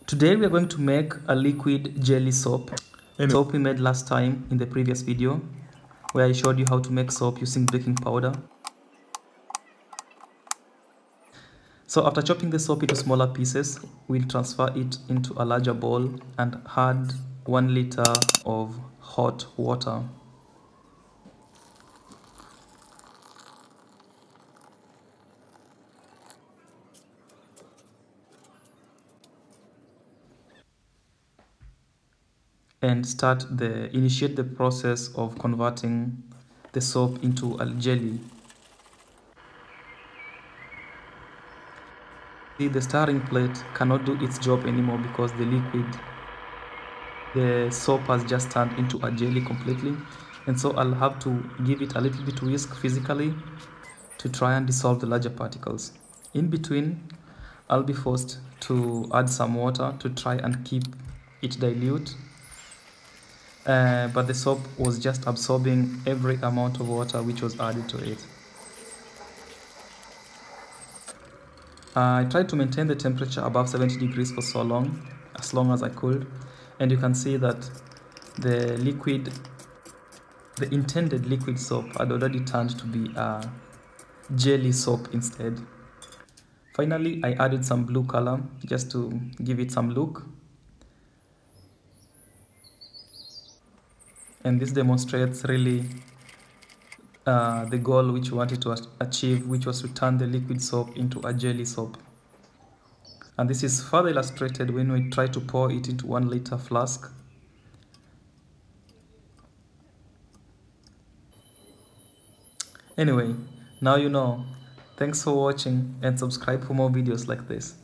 Today we are going to make a liquid jelly soap. Soap we made last time in the previous video where I showed you how to make soap using baking powder. So after chopping the soap into smaller pieces, we'll transfer it into a larger bowl and add 1 liter of hot water. And initiate the process of converting the soap into a jelly. See, the stirring plate cannot do its job anymore because the soap has just turned into a jelly completely, and so I'll have to give it a little bit whisk physically to try and dissolve the larger particles. In between, I'll be forced to add some water to try and keep it dilute. But the soap was just absorbing every amount of water which was added to it. I tried to maintain the temperature above 70 degrees for as long as I could, and you can see that the intended liquid soap had already turned to be a jelly soap instead. Finally, I added some blue color just to give it some look. And this demonstrates really the goal which we wanted to achieve, which was to turn the liquid soap into a jelly soap. And this is further illustrated when we try to pour it into 1 liter flask. Anyway, now you know. Thanks for watching and subscribe for more videos like this.